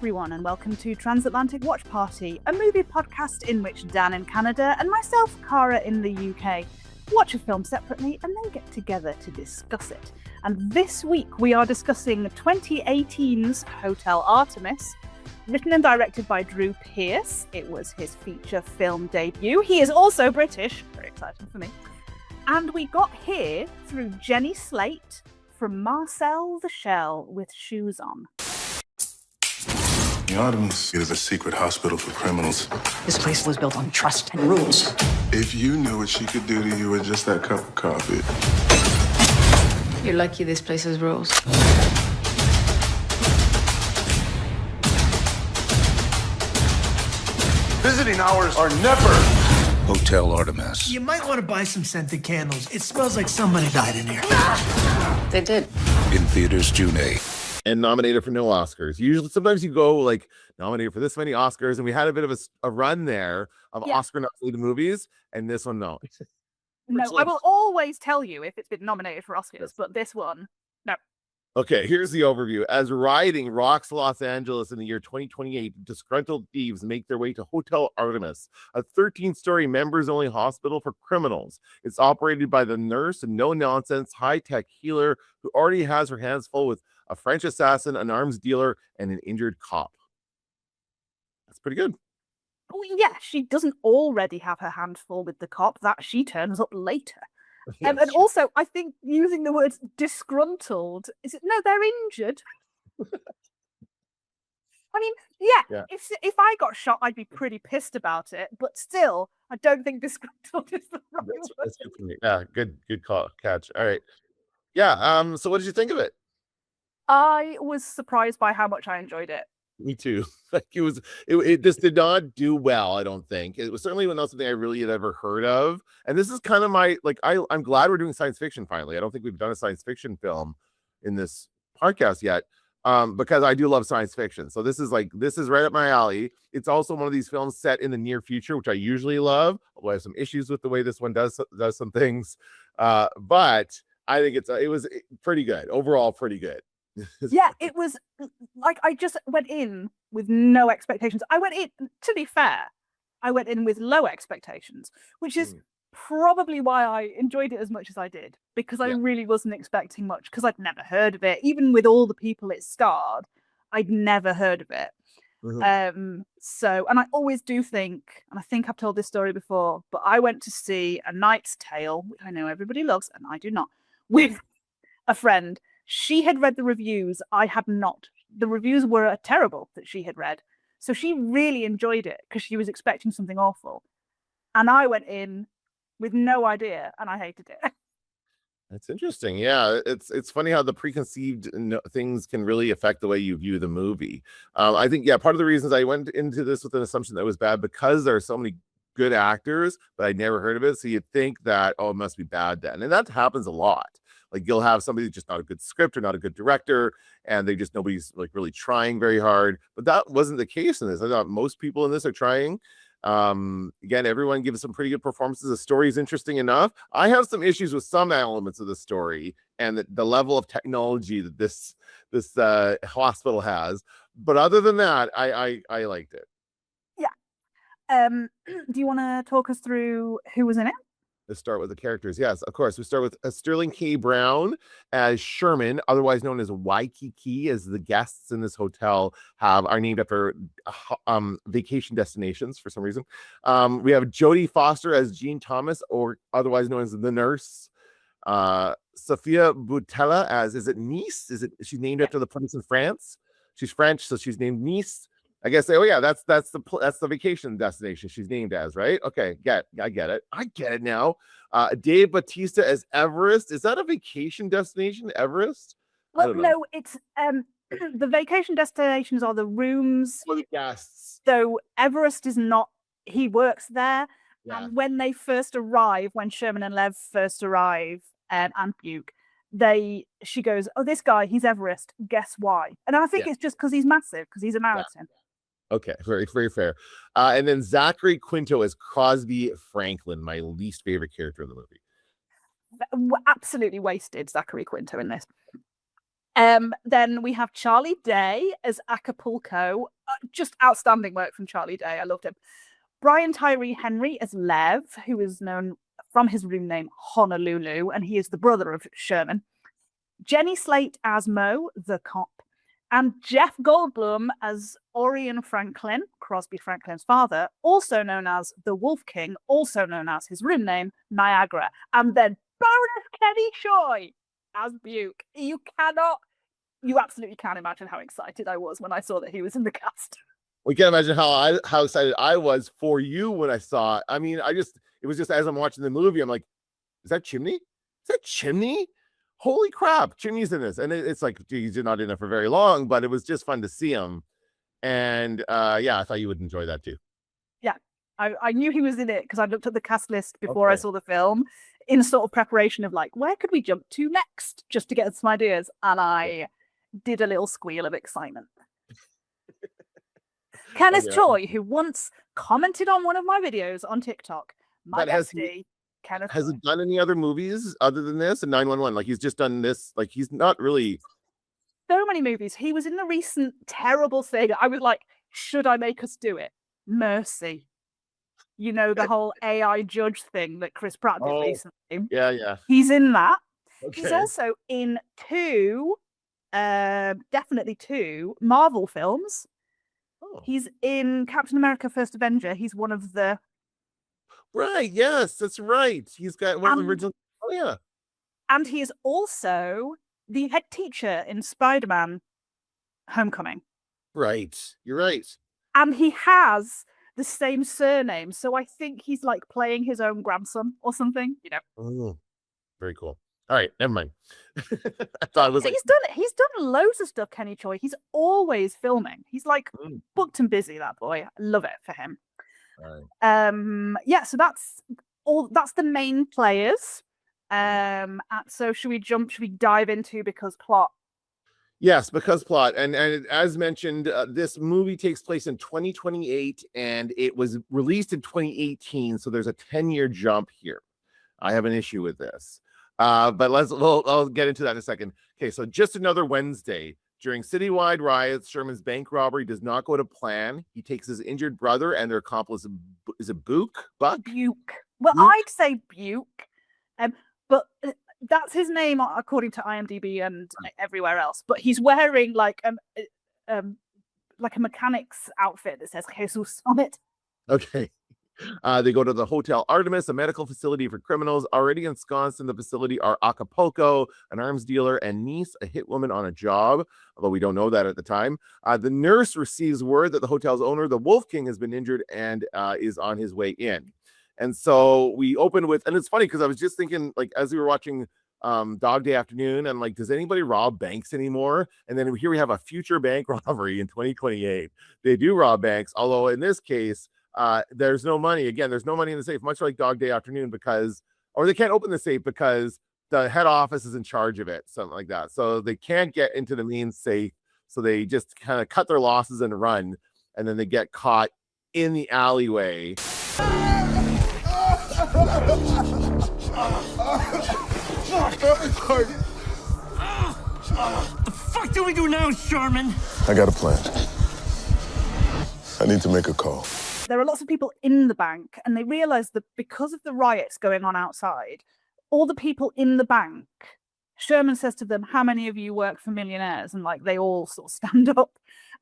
everyone, and welcome to Transatlantic Watch Party, a movie podcast in which Dan in Canada and myself, Cara, in the UK, watch a film separately and then get together to discuss it. And this week we are discussing 2018's Hotel Artemis, written and directed by Drew Pearce. It was his feature film debut. He is also British, very exciting for me. And we got here through Jenny Slate from Marcel the Shell with Shoes On. The Artemis is a secret hospital for criminals. This place was built on trust and rules. If you knew what she could do to you with just that cup of coffee. You're lucky this place has rules. Visiting hours are never. Hotel Artemis. You might want to buy some scented candles. It smells like somebody died in here. They did. In theaters June 8th. And nominated for no Oscars. Usually, sometimes you go like nominated for this many Oscars, and we had a bit of a run there of Oscar-nominated movies, and this one, no. No, I will always tell you if it's been nominated for Oscars, but this one, no. Okay, here's the overview. As rioting rocks Los Angeles in the year 2028, disgruntled thieves make their way to Hotel Artemis, a 13-story members-only hospital for criminals. It's operated by the nurse and no-nonsense, high-tech healer who already has her hands full with a French assassin, an arms dealer, and an injured cop. That's pretty good. Well, yeah, she doesn't already have her hands full with the cop. That she turns up later. And also, I think using the words disgruntled, is it? No, they're injured. I mean, yeah. If I got shot, I'd be pretty pissed about it. But still, I don't think disgruntled is the right word. That's good for me. Yeah, good catch. All right. Yeah. So what did you think of it? I was surprised by how much I enjoyed it. Me too. Like it just did not do well, I don't think. It was certainly not something I really had ever heard of. And this is kind of my, like, I'm glad we're doing science fiction finally. I don't think we've done a science fiction film in this podcast yet, because I do love science fiction. So this is right up my alley. It's also one of these films set in the near future, which I usually love, although I have some issues with the way this one does some things. But I think it was pretty good. Overall, pretty good. Yeah, it was like I just went in with no expectations. To be fair, I went in with low expectations, which is probably why I enjoyed it as much as I did, because I really wasn't expecting much, because I'd never heard of it. Even with all the people it starred, I'd never heard of it. And I always do think, and I think I've told this story before, but I went to see A Knight's Tale, which I know everybody loves, and I do not, with a friend. She had read the reviews. I had not. The reviews were terrible that she had read. So she really enjoyed it because she was expecting something awful. And I went in with no idea and I hated it. That's interesting. Yeah, it's funny how the preconceived things can really affect the way you view the movie. I think, part of the reasons I went into this with an assumption that it was bad because there are so many good actors, but I'd never heard of it. So you'd think that, it must be bad then. And that happens a lot. Like you'll have somebody who's just not a good script or not a good director, and nobody's like really trying very hard. But that wasn't the case in this. I thought most people in this are trying. Again, everyone gives some pretty good performances. The story is interesting enough. I have some issues with some elements of the story and the level of technology that this hospital has. But other than that, I liked it. Yeah. Do you want to talk us through who was in it? Let's start with the characters. Yes, of course. We start with Sterling K. Brown as Sherman, otherwise known as Waikiki, as the guests in this hotel are named after vacation destinations for some reason. We have Jodie Foster as Jean Thomas, or otherwise known as the nurse. Sofia Boutella as, is it Nice? She's named after the place in France. She's French, so she's named Nice. I guess. That's the vacation destination she's named as, right? Okay, I get it. I get it now. Dave Bautista as Everest. Is that a vacation destination, Everest? Well, no, it's the vacation destinations are the rooms for the guests. So Everest is not. He works there, and when they first arrive, when Sherman and Lev first arrive, and Buke, she goes, "Oh, this guy, he's Everest. Guess why?" And I think it's just because he's massive, because he's American. Okay, very, very fair. And then Zachary Quinto as Crosby Franklin, my least favorite character in the movie. Absolutely wasted Zachary Quinto in this. Then we have Charlie Day as Acapulco. Just outstanding work from Charlie Day. I loved him. Brian Tyree Henry as Lev, who is known from his room name Honolulu, and he is the brother of Sherman. Jenny Slate as Mo, the cop. And Jeff Goldblum as Orion Franklin, Crosby Franklin's father, also known as the Wolf King, also known as his room name, Niagara. And then Baroness Kenny Choi as Buke. You absolutely can't imagine how excited I was when I saw that he was in the cast. We can't imagine how excited I was for you when I saw it. I mean, it was just as I'm watching the movie, I'm like, is that Chimney? Is that Chimney? Holy crap, Chimney's in this. And it's like, geez, you're not in it for very long, but it was just fun to see him. And yeah, I thought you would enjoy that too. Yeah, I knew he was in it because I looked at the cast list before I saw the film in sort of preparation of like, where could we jump to next? Just to get some ideas. And I did a little squeal of excitement. Kenneth Choi, who once commented on one of my videos on TikTok, my bestie, Kenneth has Choi. he done any other movies other than this and 911? Like he's just done this. Like he's not really. So many movies. He was in the recent terrible thing. I was like, should I make us do it? Mercy. You know, the whole AI judge thing that Chris Pratt did recently. Yeah. He's in that. Okay. He's also in definitely two Marvel films. He's in Captain America: First Avenger. He's one of the. Right. Yes, that's right. He's got one of the original. Oh yeah. And he is also the head teacher in Spider-Man: Homecoming. Right. You're right. And he has the same surname, so I think he's like playing his own grandson or something. You know. Oh, very cool. All right, never mind. I thought it was. So he's done loads of stuff. Kenny Choi. He's always filming. He's like booked and busy. That boy. I love it for him. Right. So that's all. That's the main players. So should we dive into because plot? Yes, because plot. And as mentioned, this movie takes place in 2028 and it was released in 2018. So there's a 10-year jump here. I have an issue with this. But I'll get into that in a second. Okay, so just another Wednesday. During citywide riots, Sherman's bank robbery does not go to plan. He takes his injured brother and their accomplice, is it Buke? Buke. Well, Buke? I'd say Buke. But that's his name according to IMDb and everywhere else. But he's wearing like a mechanic's outfit that says Jesus on it. Okay. They go to the Hotel Artemis, a medical facility for criminals. Already ensconced in the facility are Acapulco, an arms dealer, and Nice, a hit woman on a job, although we don't know that at the time. The nurse receives word that the hotel's owner, the Wolf King, has been injured and is on his way in. And so we open with, and it's funny because I was just thinking, like, as we were watching Dog Day Afternoon, I'm like, does anybody rob banks anymore? And then here we have a future bank robbery in 2028. They do rob banks, although in this case, there's no money. Again, there's no money in the safe, much like Dog Day Afternoon, or they can't open the safe because the head office is in charge of it, something like that. So they can't get into the main safe. So they just kind of cut their losses and run, and then they get caught in the alleyway. The fuck do we do now, Sherman? I got a plan. I need to make a call. There are lots of people in the bank, and they realize that because of the riots going on outside, all the people in the bank, Sherman says to them, how many of you work for millionaires? And like they all sort of stand up.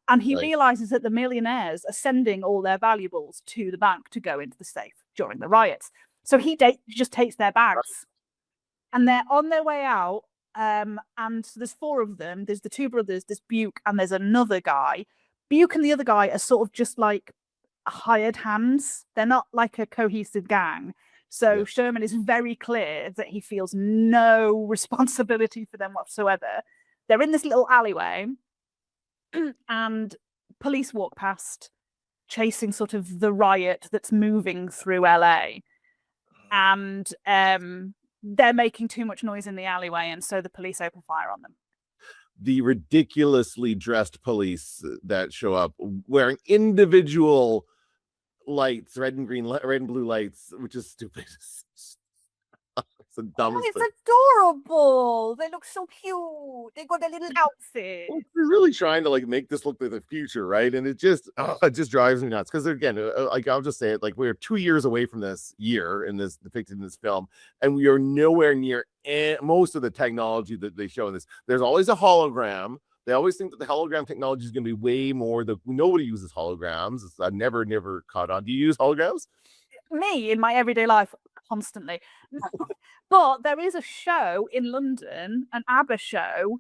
And he realizes that the millionaires are sending all their valuables to the bank to go into the safe during the riots. So he just takes their bags and they're on their way out. And there's four of them. There's the two brothers, there's Buke, and there's another guy. Buke and the other guy are sort of just like hired hands. They're not like a cohesive gang. So Sherman is very clear that he feels no responsibility for them whatsoever. They're in this little alleyway and police walk past chasing sort of the riot that's moving through LA. And they're making too much noise in the alleyway, and so the police open fire on them. The ridiculously dressed police that show up wearing individual lights, red and blue lights, which is stupid. the dumbest it's thing. adorable. They look so cute. They got their little outfit. Well, they're really trying to like make this look like the future, right? And it just drives me nuts because again, like I'll just say it, like we're 2 years away from this year in this depicted in this film, and we are nowhere near most of the technology that they show in this. There's always a hologram. They always think that the hologram technology is going to be way more. Nobody uses holograms. I've never caught on. Do you use holograms? Me in my everyday life constantly. But there is a show in London, an ABBA show,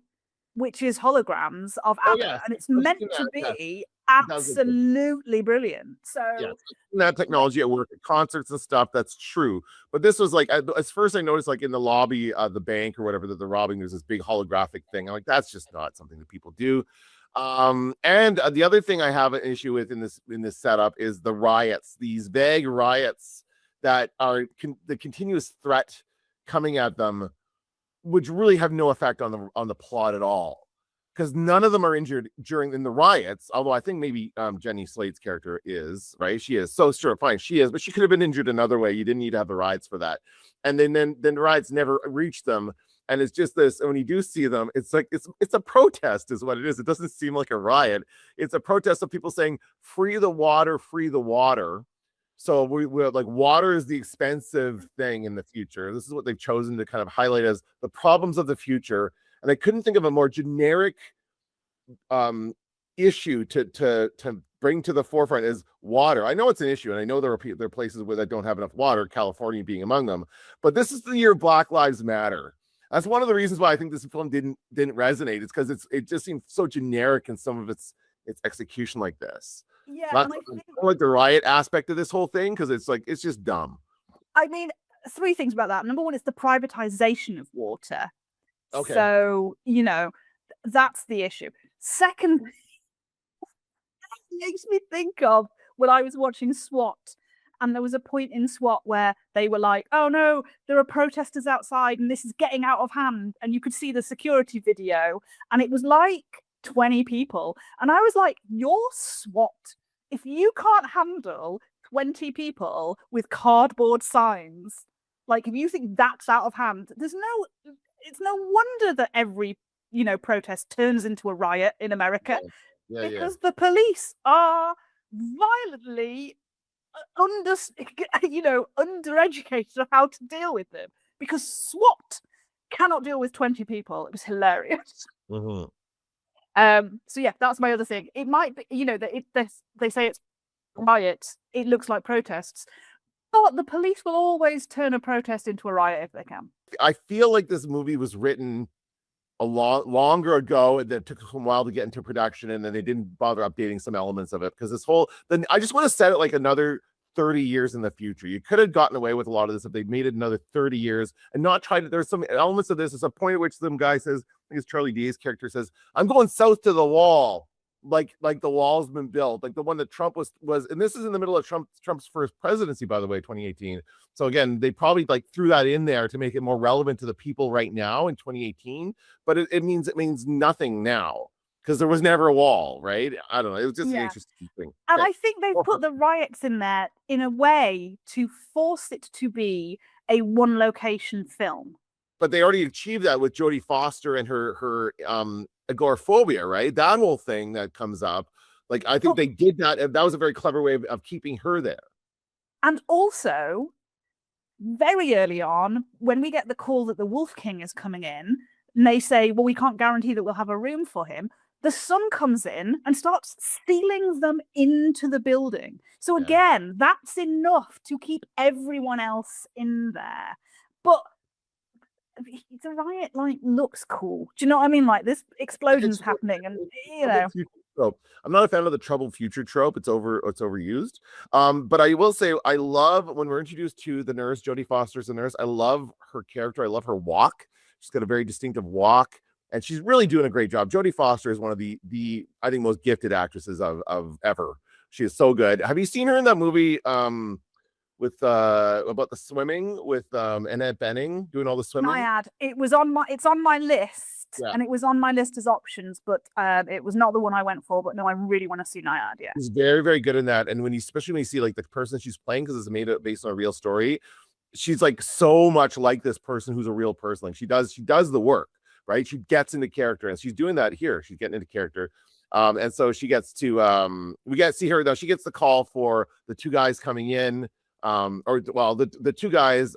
which is holograms of ABBA, yes. and it's meant to be absolutely brilliant. So yes, that technology at work at concerts and stuff, that's true. But this was like, at first I noticed like in the lobby of the bank or whatever that they're robbing, there's this big holographic thing. I'm like, that's just not something that people do. And the other thing I have an issue with in this setup is the riots, these vague riots that are the continuous threat coming at them, which really have no effect on the plot at all, because none of them are injured in the riots. Although I think maybe Jenny Slate's character is, right. She is. So sure, fine, she is, but she could have been injured another way. You didn't need to have the riots for that. And then the riots never reach them. And it's just this, and when you do see them, it's like it's a protest is what it is. It doesn't seem like a riot. It's a protest of people saying, free the water, free the water. So we're like, water is the expensive thing in the future. This is what they've chosen to kind of highlight as the problems of the future. And I couldn't think of a more generic issue to bring to the forefront is water. I know it's an issue, and I know there are places where that don't have enough water, California being among them. But this is the year Black Lives Matter. That's one of the reasons why I think this film didn't resonate. It's because it just seemed so generic in some of its execution like this. yeah, Not like the riot aspect of this whole thing, because it's just dumb. I mean, 3 things about that. Number one, it's the privatization of water. Okay. So, that's the issue. Second, it makes me think of when I was watching SWAT, and there was a point in SWAT where they were like, oh no, there are protesters outside and this is getting out of hand. And you could see the security video, and it was like 20 people. And I was like, you're SWAT. If you can't handle 20 people with cardboard signs, like if you think that's out of hand, it's no wonder that every, protest turns into a riot in America, because the police are violently undereducated on how to deal with them, because SWAT cannot deal with 20 people. It was hilarious. Mm-hmm. So yeah, that's my other thing. It might be, they say it's riots, it looks like protests, but the police will always turn a protest into a riot if they can. I feel like this movie was written a lot longer ago, and it took a while to get into production, and then they didn't bother updating some elements of it, because then I just want to set it like another 30 years in the future. You could have gotten away with a lot of this if they made it another 30 years and not tried to. There's some elements of this. There's a point at which some guy says, I think it's Charlie Day's character says, I'm going south to the wall. Like the wall's been built, like the one that Trump was, and this is in the middle of Trump's first presidency, by the way, 2018. So again, they probably like threw that in there to make it more relevant to the people right now in 2018. But it means nothing now, because there was never a wall, right? I don't know. It was just an interesting thing. And I think they've put the riots in there in a way to force it to be a one location film. But they already achieved that with Jodie Foster and her agoraphobia, right? That whole thing that comes up. Like, I think they did that. And that was a very clever way of keeping her there. And also, very early on, when we get the call that the Wolf King is coming in, and they say, well, we can't guarantee that we'll have a room for him, the son comes in and starts stealing them into the building. So again, that's enough to keep everyone else in there. But the riot looks cool. Do you know what I mean? Like, this explosion's happening, and I'm not a fan of the troubled future trope. It's overused. But I will say I love when we're introduced to the nurse, Jodie Foster's the nurse. I love her character. I love her walk. She's got a very distinctive walk, and she's really doing a great job. Jodie Foster is one of the I think most gifted actresses of ever. She is so good. Have you seen her in that movie with about the swimming with Annette Bening doing all the swimming? Nyad. It's on my list, and it was on my list as options, but it was not the one I went for. But no, I really want to see Nyad. Yeah, she's very, very good in that. And especially when you see like the person she's playing, because it's made based on a real story, she's like so much like this person who's a real person. Like she does the work, right? She gets into character, and she's doing that here. She's getting into character. And so she gets to we get to see her though. She gets the call for the two guys coming in, the two guys,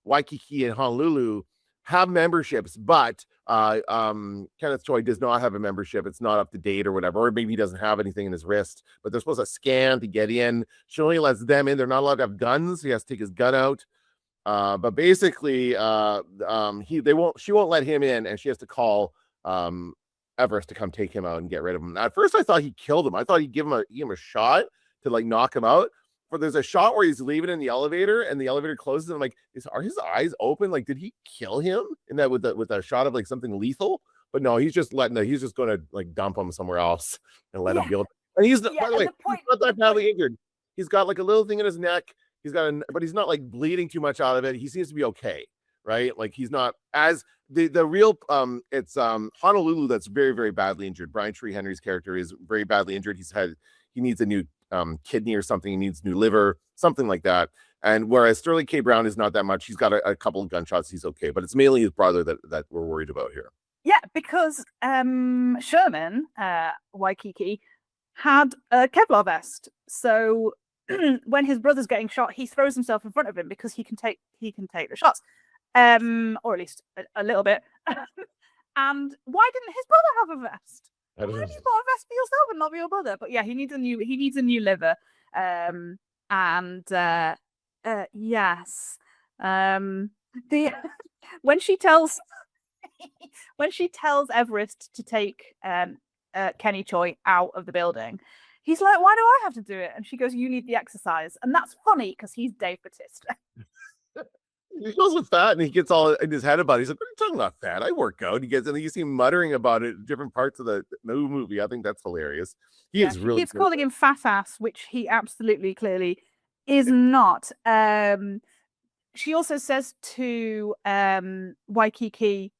Waikiki and Honolulu, have memberships, but Kenneth Choi does not have a membership. It's not up to date or whatever, or maybe he doesn't have anything in his wrist, but they're supposed to scan to get in. She only lets them in. They're not allowed to have guns. He has to take his gun out. But basically, she won't let him in, and she has to call Everest to come take him out and get rid of him. At first I thought he killed him. I thought he'd give him a shot to like knock him out. But there's a shot where he's leaving in the elevator and the elevator closes, and I'm like, are his eyes open? Like, did he kill him in that with a shot of like something lethal? But no, he's just going to like dump him somewhere else and let him deal. And he's by the way, he's not that badly injured. He's got like a little thing in his neck. But he's not like bleeding too much out of it. He seems to be okay, right? Like he's not as the real it's Honolulu that's very, very badly injured. Tyree Henry's character is very badly injured. He needs a new kidney or something. He needs new liver, something like that. And whereas Sterling K. Brown is not that much. He's got a couple of gunshots. He's okay, but it's mainly his brother that we're worried about here. Yeah, because Sherman Waikiki had a Kevlar vest, so when his brother's getting shot, he throws himself in front of him because he can take the shots, or at least a little bit. And why didn't his brother have a vest? Why have you got a vest for yourself and not for your brother? But yeah, he needs a new liver. Yes. When she tells Everest to take Kenny Choi out of the building, he's like, why do I have to do it? And she goes, you need the exercise. And that's funny because he's Dave Bautista. He goes with fat and he gets all in his head about it. He's like, what are you talking about, fat? I work out. He gets, and you see him muttering about it in different parts of the movie. I think that's hilarious. He keeps calling him fat ass, which he absolutely clearly is not. She also says to Waikiki,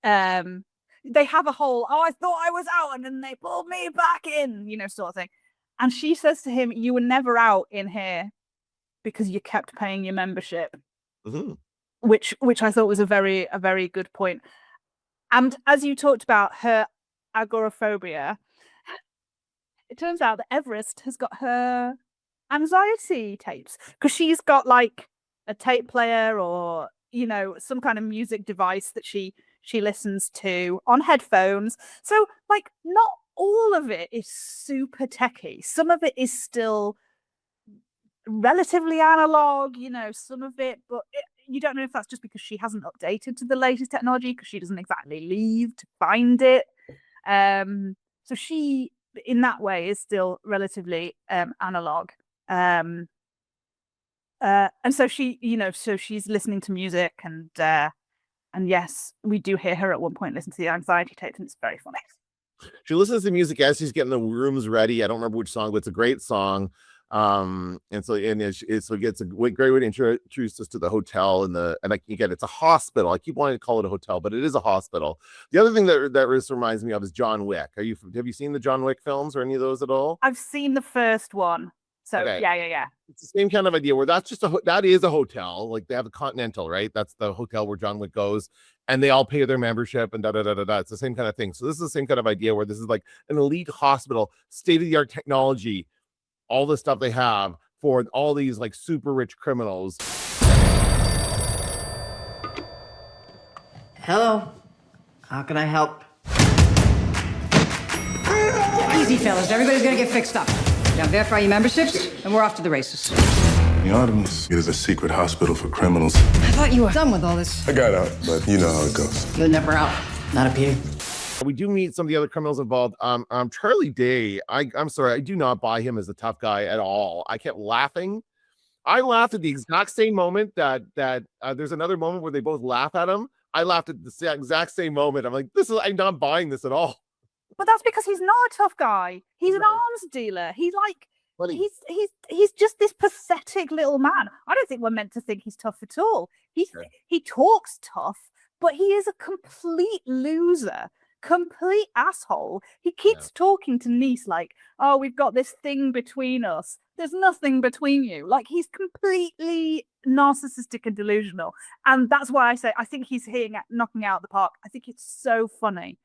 they have a whole, I thought I was out and then they pulled me back in, sort of thing. And she says to him, you were never out in here because you kept paying your membership. Mm-hmm. Which I thought was a very good point. And as you talked about her agoraphobia, it turns out that Everest has got her anxiety tapes because she's got like a tape player or some kind of music device that she listens to on headphones. So like not all of it is super techy. Some of it is still relatively analog, some of it, but you don't know if that's just because she hasn't updated to the latest technology because she doesn't exactly leave to find it. So she, in that way, is still relatively analog. And so she, so she's listening to music and yes, we do hear her at one point listen to the anxiety tapes, and it's very funny. She listens to music as she's getting the rooms ready. I don't remember which song, but it's a great song. And so it gets a great way to introduce us to the hotel it's a hospital. I keep wanting to call it a hotel, but it is a hospital. The other thing that this reminds me of is John Wick. Have you seen the John Wick films or any of those at all? I've seen the first one. So okay. Yeah. It's the same kind of idea where that is a hotel. Like they have a Continental, right? That's the hotel where John Wick goes, and they all pay their membership and da. It's the same kind of thing. So this is the same kind of idea where this is like an elite hospital, state-of-the-art technology, all the stuff they have for all these like super rich criminals. Hello. How can I help? Easy, fellas. Everybody's gonna get fixed up. Now verify your memberships, and we're off to the races. The Artemis is a secret hospital for criminals. I thought you were done with all this. I got out, but you know how it goes. You're never out. Not up here. We do meet some of the other criminals involved. Charlie Day, I'm sorry, I do not buy him as a tough guy at all. I kept laughing. I laughed at the exact same moment that there's another moment where they both laugh at him. I laughed at the exact same moment. I'm like, I'm not buying this at all. But that's because he's not a tough guy. He's an arms dealer. He's like, he's just this pathetic little man. I don't think we're meant to think he's tough at all. He talks tough, but he is a complete loser. complete asshole. He keeps talking to Nice like, oh, we've got this thing between us. There's nothing between you. Like, he's completely narcissistic and delusional. And that's why I say I think he's knocking out the park. I think it's so funny.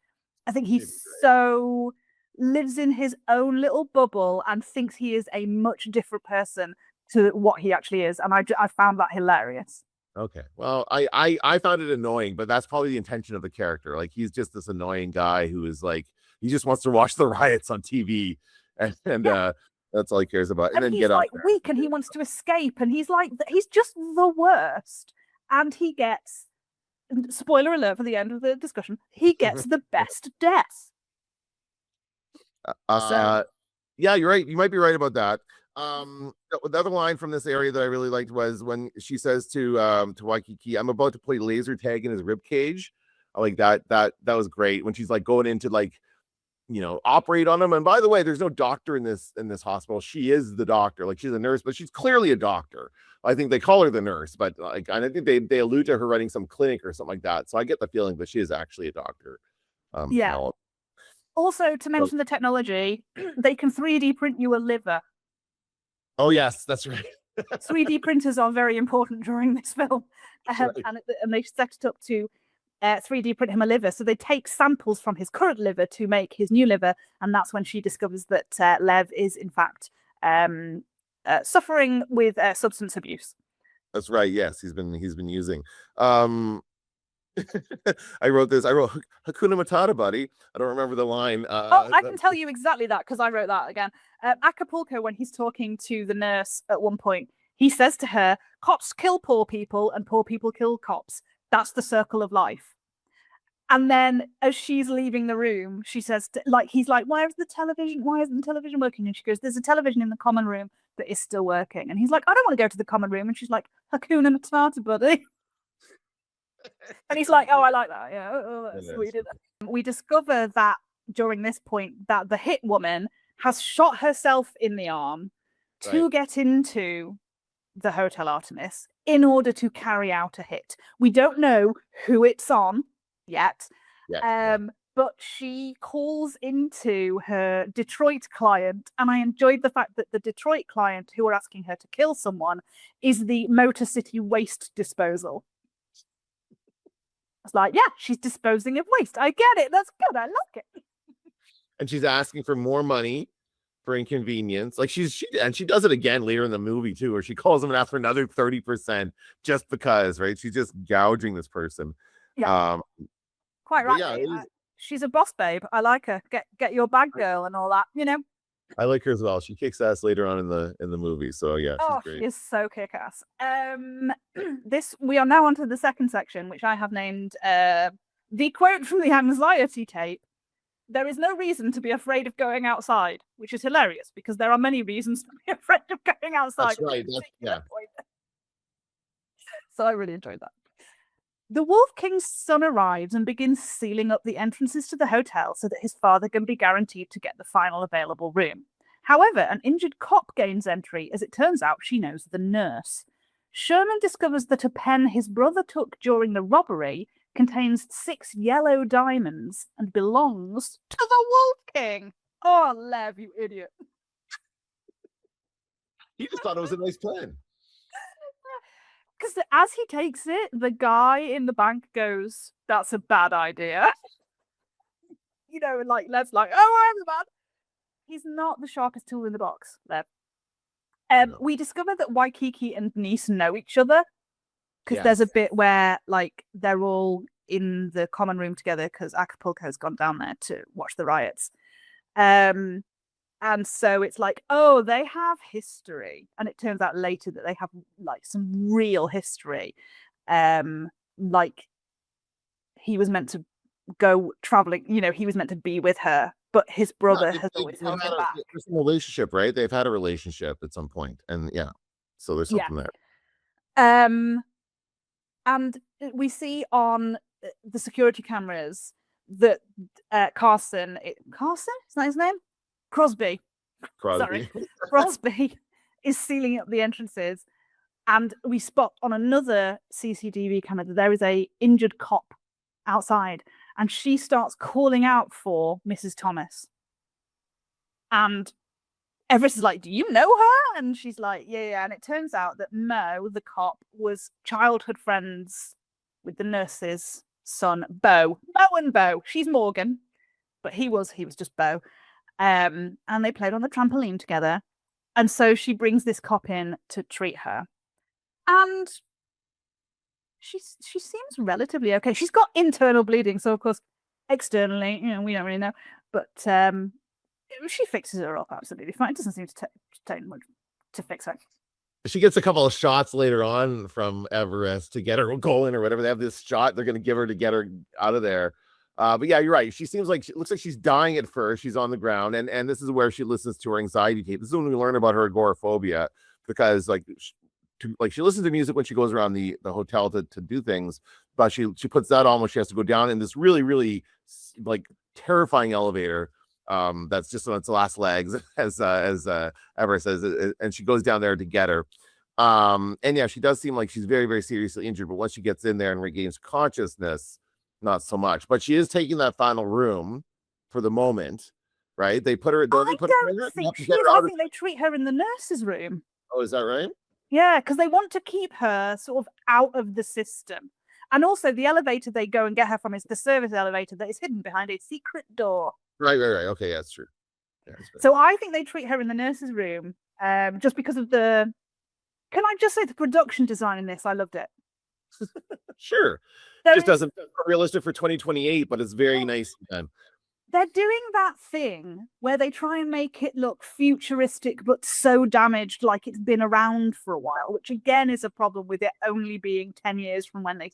I think he's so lives in his own little bubble and thinks he is a much different person to what he actually is. And I found that hilarious. Okay. Well, I found it annoying, but that's probably the intention of the character. Like, he's just this annoying guy who is like, he just wants to watch the riots on TV and that's all he cares about. And then he's get like up weak and he wants to escape. And he's like, he's just the worst. And he gets, spoiler alert for the end of the discussion, he gets the best death. Yeah, you're right. You might be right about that. The other line from this area that I really liked was when she says to Waikiki, I'm about to play laser tag in his rib cage. I like that. That was great when she's like going into like, you know, operate on him. And by the way, there's no doctor in this hospital. She is the doctor. Like, she's a nurse, but she's clearly a doctor. I think they call her the nurse, but like, I think they allude to her running some clinic or something like that. So I get the feeling that she is actually a doctor. Also, to mention the technology, they can 3D print you a liver. Oh yes, that's right. 3D printers are very important during this film, and they set it up to 3D print him a liver. So they take samples from his current liver to make his new liver, and that's when she discovers that Lev is in fact suffering with substance abuse. That's right. Yes, he's been using. I wrote Hakuna Matata, buddy. I don't remember the line. I can tell you exactly that because I wrote that again. Acapulco, when he's talking to the nurse at one point, he says to her, cops kill poor people and poor people kill cops. That's the circle of life. And then as she's leaving the room, she says, he's like, why isn't the television working? And she goes, there's a television in the common room that is still working. And he's like, I don't want to go to the common room. And she's like, Hakuna Matata, buddy. And he's like, oh, I like that. Yeah, that's sweet. We discover that during this point that the hit woman has shot herself in the arm to get into the Hotel Artemis in order to carry out a hit. We don't know who it's on yet, but she calls into her Detroit client, and I enjoyed the fact that the Detroit client who are asking her to kill someone is the Motor City Waste Disposal. I was like, yeah, she's disposing of waste. I get it. That's good. I like it. And she's asking for more money for inconvenience. Like she does it again later in the movie too, where she calls him and asks for another 30% just because, right? She's just gouging this person. Yeah. Quite right. Yeah, she's a boss babe. I like her. Get your bag, girl, and all that. You know. I like her as well. She kicks ass later on in the movie. So yeah, she's great. She is so kick ass. We are now onto the second section, which I have named the quote from the anxiety tape. There is no reason to be afraid of going outside, which is hilarious because there are many reasons to be afraid of going outside. That's right. So I really enjoyed that. The Wolf King's son arrives and begins sealing up the entrances to the hotel so that his father can be guaranteed to get the final available room. However, an injured cop gains entry. As it turns out, she knows the nurse. Sherman discovers that a pen his brother took during the robbery contains 6 yellow diamonds and belongs to the Wolf King. Oh, Lev, you idiot. He just thought it was a nice pen. Because as he takes it, the guy in the bank goes, that's a bad idea. You know, and like Lev's like, oh, I'm the bad. He's not the sharpest tool in the box, Lev. We discover that Waikiki and Nice know each other. Because there's a bit where like they're all in the common room together because Acapulco's gone down there to watch the riots. And so it's like, oh, they have history. And it turns out later that they have like some real history. Like he was meant to go traveling, you know, he was meant to be with her, but his brother has always held him back. There's a relationship, right? They've had a relationship at some point. And so there's something there. And we see on the security cameras that Carson, is that his name? Crosby. Sorry. Crosby is sealing up the entrances. And we spot on another CCTV camera that there is a injured cop outside. and she starts calling out for Mrs. Thomas. And Everest is like, do you know her? And she's like, yeah. And it turns out that Mo, the cop, was childhood friends with the nurse's son, Bo. Mo and Bo. She's Morgan, but he was just Bo. And they played on the trampoline together. And so she brings this cop in to treat her. And she seems relatively okay. She's got internal bleeding, so of course, externally, we don't really know. But she fixes her up absolutely fine. It doesn't seem to take much to fix her. She gets a couple of shots later on from Everest to get her going or whatever. They have this shot they're going to give her to get her out of there. But yeah, you're right. She seems like it looks like she's dying at first. She's on the ground, and this is where she listens to her anxiety tape. This is when we learn about her agoraphobia, because she listens to music when she goes around the hotel to do things, but she puts that on when she has to go down in this really, really like terrifying elevator. That's just on its last legs, as Everest says, and she goes down there to get her. And yeah, she does seem like she's very, very seriously injured, but once she gets in there and regains consciousness, not so much. But she is taking that final room for the moment, right? They put her. I think they treat her in the nurse's room. Oh, is that right? Yeah, because they want to keep her sort of out of the system. And also, the elevator they go and get her from is the service elevator that is hidden behind a secret door. Right. Okay, yeah, that's true. Yeah, so I think they treat her in the nurse's room, just because of the. Can I just say the production design in this? I loved it. Sure. It just doesn't feel realistic for 2028, but it's very nice. They're doing that thing where they try and make it look futuristic, but so damaged, like it's been around for a while, which again is a problem with it only being 10 years from when they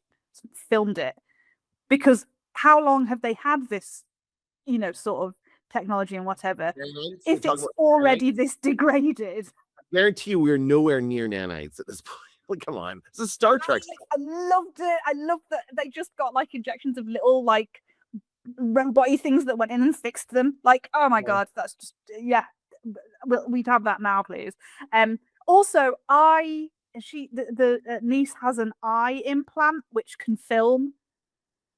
filmed it. Because how long have they had this, sort of technology and whatever, if it's already this degraded? I guarantee you we're nowhere near nanites at this point. Like, come on. This is Star Trek. I loved it. I loved that they just got like injections of little like robot-y things that went in and fixed them. Like, oh my God, that's just, yeah. We'd have that now, please. Also, the niece has an eye implant which can film.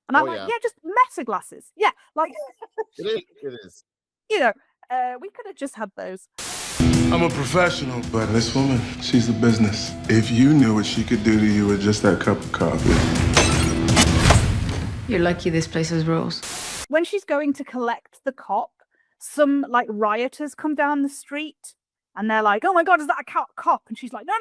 And I'm just meta glasses. Yeah, like it is. We could have just had those. I'm a professional, but this woman, she's a business. If you knew what she could do to you with just that cup of coffee. You're lucky this place has rules. When she's going to collect the cop, some like rioters come down the street and they're like, oh my God, is that a cop? And she's like, no,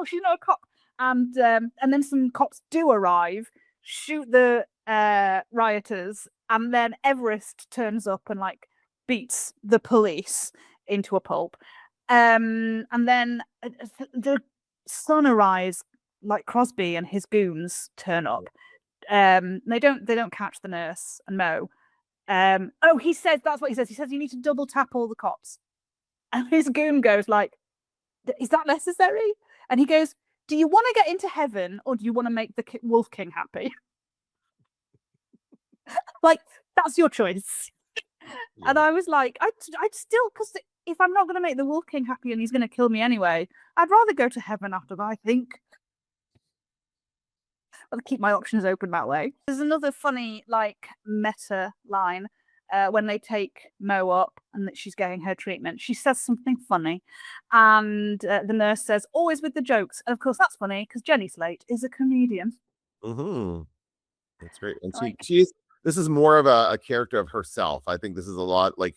she's not a cop. And then some cops do arrive, shoot the rioters, and then Everest turns up and like beats the police into a pulp. And then the sun arrives, like Crosby and his goons turn up. They don't catch the nurse and Mo. He says, that's what he says. He says you need to double tap all the cops. And his goon goes like, is that necessary? And he goes, do you want to get into heaven or do you want to make the Wolf King happy? Like, that's your choice. Yeah. And I was like, I'd still, because if I'm not going to make the Wolf King happy and he's going to kill me anyway, I'd rather go to heaven after that, I think. I'll keep my options open that way. There's another funny, like, meta line when they take Mo up and that she's getting her treatment. She says something funny, and the nurse says, always with the jokes. And of course, that's funny because Jenny Slate is a comedian. Mm-hmm. That's great. And this is more of a character of herself. I think this is a lot like,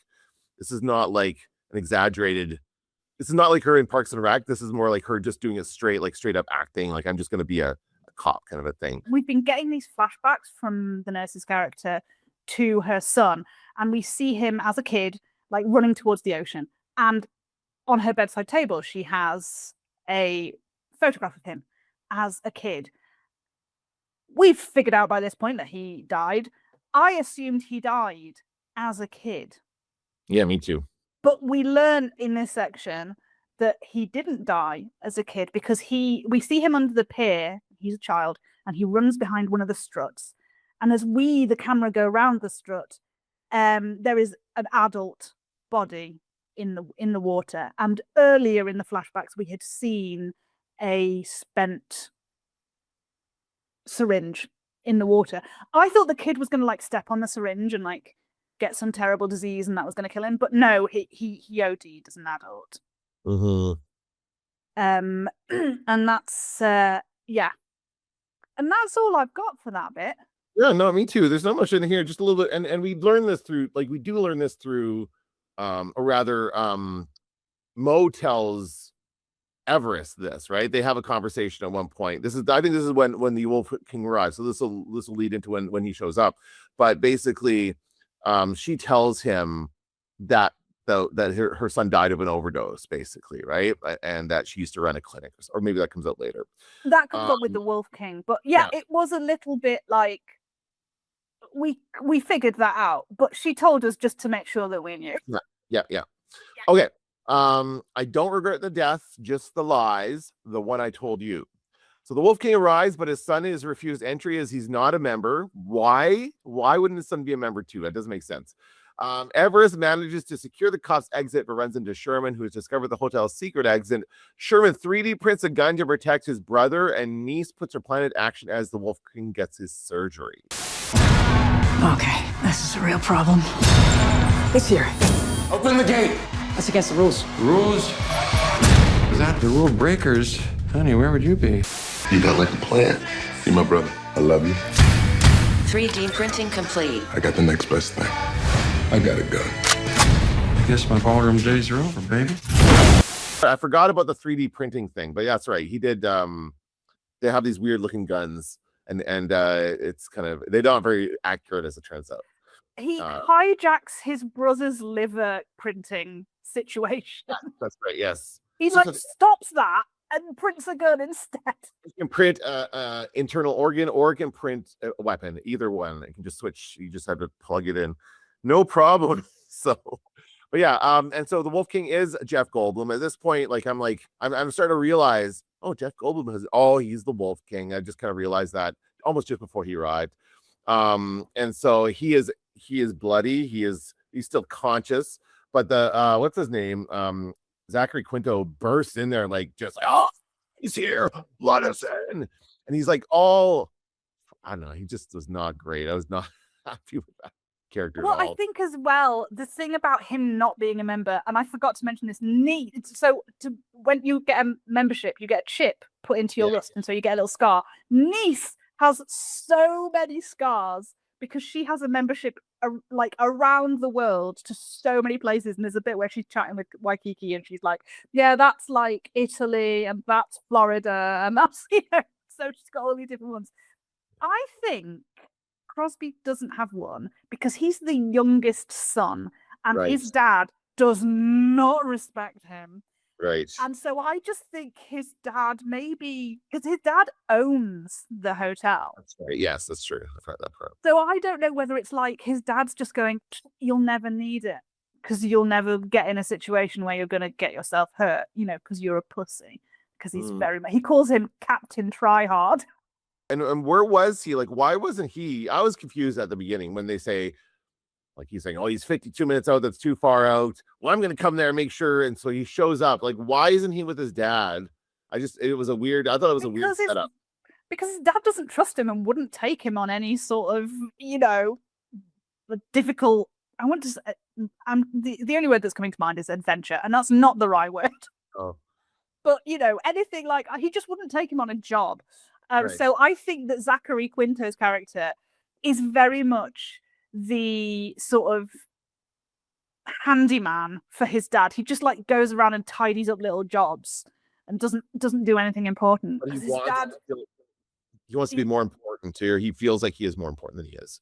this is not like an exaggerated, this is not like her in Parks and Rec. This is more like her just doing a straight up acting. Like, I'm just going to be a cop kind of a thing. We've been getting these flashbacks from the nurse's character to her son, and we see him as a kid, like running towards the ocean. And on her bedside table, she has a photograph of him as a kid. We've figured out by this point that he died. I assumed he died as a kid. Yeah, me too. But we learn in this section that he didn't die as a kid because we see him under the pier. He's a child and he runs behind one of the struts. And as the camera go around the strut, there is an adult body in the water. And earlier in the flashbacks, we had seen a spent syringe in the water. I thought the kid was going to like step on the syringe and like get some terrible disease and that was going to kill him, but no, he OD'd as an adult. And that's yeah, and that's all I've got for that bit. Yeah, no, me too. There's not much in here, just a little bit, and we learn this through, like, we do learn this through, or rather, Mo tells Everest this, right? They have a conversation at one point. I think this is when the Wolf King arrives. So this will lead into when he shows up. But basically, she tells him that her son died of an overdose, basically, right? And that she used to run a clinic, or maybe that comes out later. That comes up with the Wolf King, but yeah, it was a little bit like we figured that out, but she told us just to make sure that we knew. Yeah. Okay. I don't regret the death, just the lies, the one I told you. So the Wolf King arrives, but his son is refused entry as he's not a member. Why wouldn't his son be a member too? That doesn't make sense. Everest manages to secure the cops' exit, but runs into Sherman, who has discovered the hotel's secret exit. Sherman 3D prints a gun to protect his brother, and Niece puts her plan into action as the Wolf King gets his surgery. Okay, this is a real problem. It's here. Open the gate. That's against the rules. Rules? Without the rule breakers, honey, where would you be? You got like a plan. You're my brother. I love you. 3D printing complete. I got the next best thing. I got a gun. I guess my ballroom days are over, baby. I forgot about the 3D printing thing, but yeah, that's right. He did. They have these weird looking guns, and it's kind of, they're not very accurate, as it turns out. He hijacks his brother's liver printing situation. That's right. Yes. He like stops that and prints a gun instead. You can print internal organ, or it can print a weapon. Either one. It can just switch. You just have to plug it in. No problem. So, but yeah. And so the Wolf King is Jeff Goldblum. At this point, like I'm starting to realize, oh, Jeff Goldblum he's the Wolf King. I just kind of realized that almost just before he arrived. And so he is bloody. He's still conscious, but the what's his name? Zachary Quinto bursts in there like just like, oh, he's here, let us in. And he's like, I don't know, he just was not great. I was not happy with that character. Well, I think as well, the thing about him not being a member, and I forgot to mention this, when you get a membership, you get a chip put into your wrist, and so you get a little scar. Niece has so many scars because she has a membership like around the world to so many places, and there's a bit where she's chatting with Waikiki and she's like, yeah, that's like Italy and that's Florida and that's so she's got all these different ones. I think Crosby doesn't have one because he's the youngest son and his dad does not respect him. Right. And so I just think his dad maybe, because his dad owns the hotel. That's right. Yes, that's true. I've heard that part. So I don't know whether it's like his dad's just going, you'll never need it because you'll never get in a situation where you're going to get yourself hurt, because you're a pussy. Because he's he calls him Captain Tryhard. And where was he? Like, why wasn't he? I was confused at the beginning when they say, like, he's saying, oh, he's 52 minutes out. That's too far out. Well, I'm going to come there and make sure. And so he shows up. Like, why isn't he with his dad? I thought it was a weird setup. Because his dad doesn't trust him and wouldn't take him on any sort of, difficult. I want to say, the only word that's coming to mind is adventure. And that's not the right word. Oh. But, anything like, he just wouldn't take him on a job. Right. So I think that Zachary Quinto's character is very much the sort of handyman for his dad. He just like goes around and tidies up little jobs and doesn't do anything important. But he wants to be more important too, or he feels like he is more important than he is.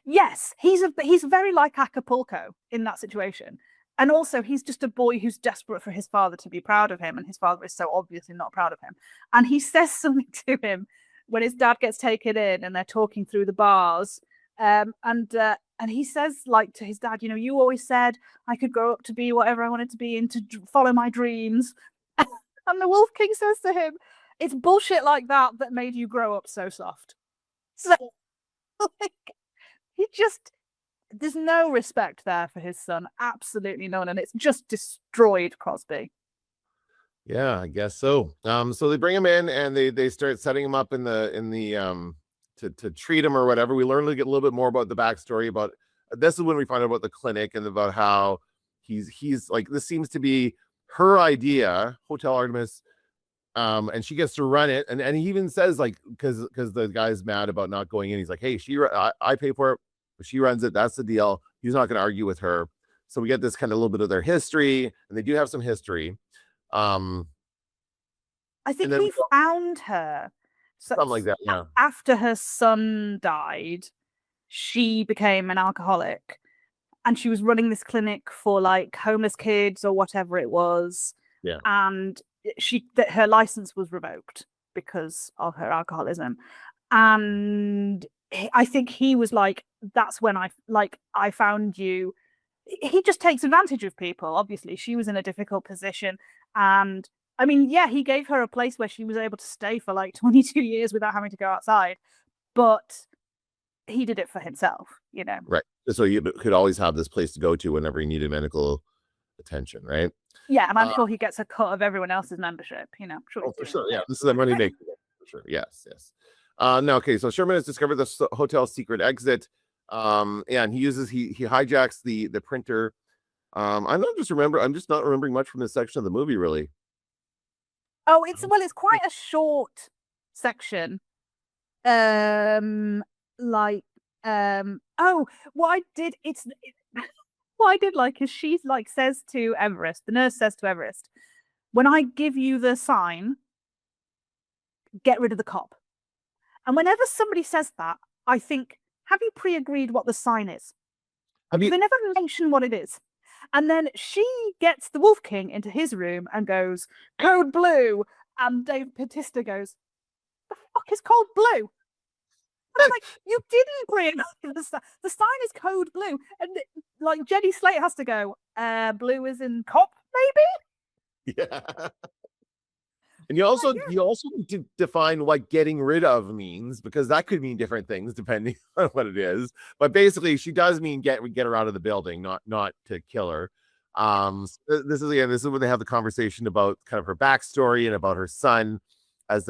Yes, he's very like Acapulco in that situation. And also he's just a boy who's desperate for his father to be proud of him, and his father is so obviously not proud of him. And he says something to him when his dad gets taken in and they're talking through the bars. And he says, like, to his dad, you always said I could grow up to be whatever I wanted to be and to follow my dreams. And the Wolf King says to him, it's bullshit like that made you grow up so soft. So, there's no respect there for his son. Absolutely none. And it's just destroyed Crosby. Yeah, I guess so. So they bring him in and they start setting him up in the to treat him or whatever. We learn to get a little bit more about the backstory about this is when we find out about the clinic and about how he's like, this seems to be her idea, Hotel Artemis, and she gets to run it. And he even says, like, because the guy's mad about not going in, he's like, hey, I pay for it, but she runs it. That's the deal. He's not going to argue with her. So we get this kind of little bit of their history, and they do have some history. I think he found her. Something like that, yeah. After her son died, she became an alcoholic. And she was running this clinic for like homeless kids or whatever it was. Yeah. And her license was revoked because of her alcoholism. And I think he was like, that's when I found you. He just takes advantage of people. Obviously, she was in a difficult position. And I mean, yeah, he gave her a place where she was able to stay for like 22 years without having to go outside. But he did it for himself, you know. Right. So you could always have this place to go to whenever he needed medical attention, right? Yeah, and I'm sure he gets a cut of everyone else's membership, you know. Sure, for sure. Yeah, this is a money maker. For sure. Yes. No, okay. So Sherman has discovered the hotel's secret exit. And he hijacks the printer. I'm just not remembering much from this section of the movie, really. Oh, it's quite a short section. What I did like is she's like says to Everest, the nurse says to Everest, when I give you the sign, get rid of the cop. And whenever somebody says that, I think, have you pre-agreed what the sign is? They never mention what it is. And then she gets the Wolf King into his room and goes, code blue. And Dave Bautista goes, the fuck is code blue? And I'm like, you didn't bring the sign is code blue. And like Jenny Slate has to go, blue is in cop, maybe? Yeah. And you also need to define what getting rid of means, because that could mean different things depending on what it is. But basically, she does mean get her out of the building, not to kill her. This is when they have the conversation about kind of her backstory and about her son as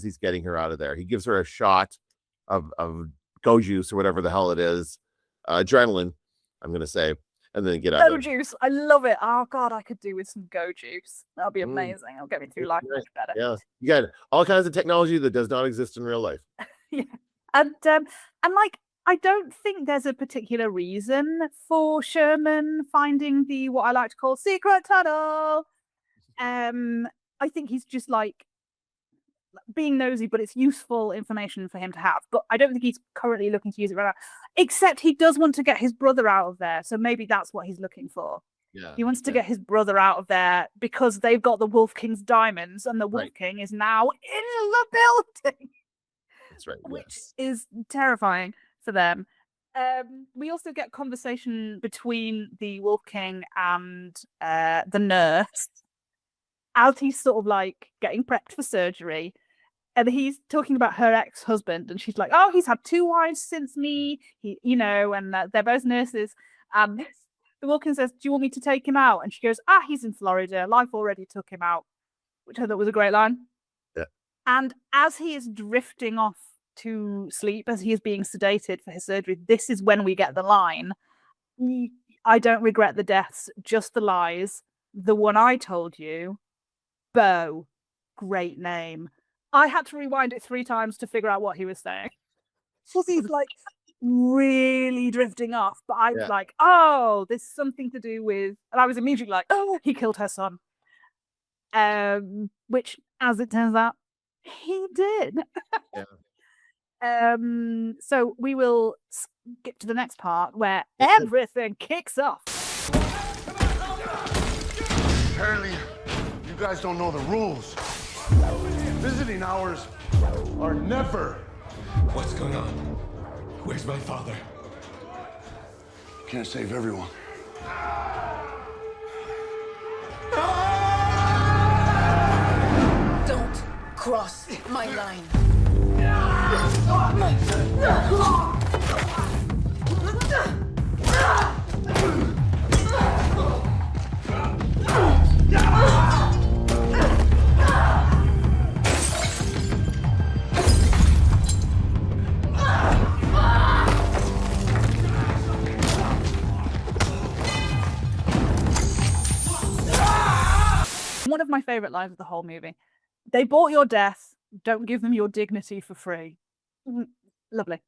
he's getting her out of there. He gives her a shot of go juice or whatever the hell it is, adrenaline, I'm gonna say. And then get out. Go juice, I love it. Oh god, I could do with some go juice. That'll be amazing. It'll get me through life much better. Yeah, you got all kinds of technology that does not exist in real life. Yeah, and like I don't think there's a particular reason for Sherman finding the what I like to call secret tunnel. I think he's just like being nosy, but it's useful information for him to have. But I don't think he's currently looking to use it right now. Except he does want to get his brother out of there, so maybe that's what he's looking for. Yeah, he wants to get his brother out of there because they've got the Wolf King's diamonds, and the Wolf King is now in the building. That's right, which is terrifying for them. We also get conversation between the Wolf King and the nurse as he's sort of like getting prepped for surgery. And he's talking about her ex-husband, and she's like, "Oh, he's had 2 wives since me." And they're both nurses. The Wolf King says, "Do you want me to take him out?" And she goes, "He's in Florida. Life already took him out," which I thought was a great line. Yeah. And as he is drifting off to sleep, as he is being sedated for his surgery, this is when we get the line, "I don't regret the deaths, just the lies. The one I told you, Bo, great name." I had to rewind it 3 times to figure out what he was saying. So he's like really drifting off, but I was like, "Oh, there's something to do with," and I was immediately like, "Oh, he killed her son," which, as it turns out, he did. Yeah. So we will skip to the next part where everything kicks off. Apparently, you guys don't know the rules. Visiting hours are never. What's going on? Where's my father? Can't save everyone. Don't cross my line. One of my favorite lines of the whole movie. They bought your death. Don't give them your dignity for free. Lovely.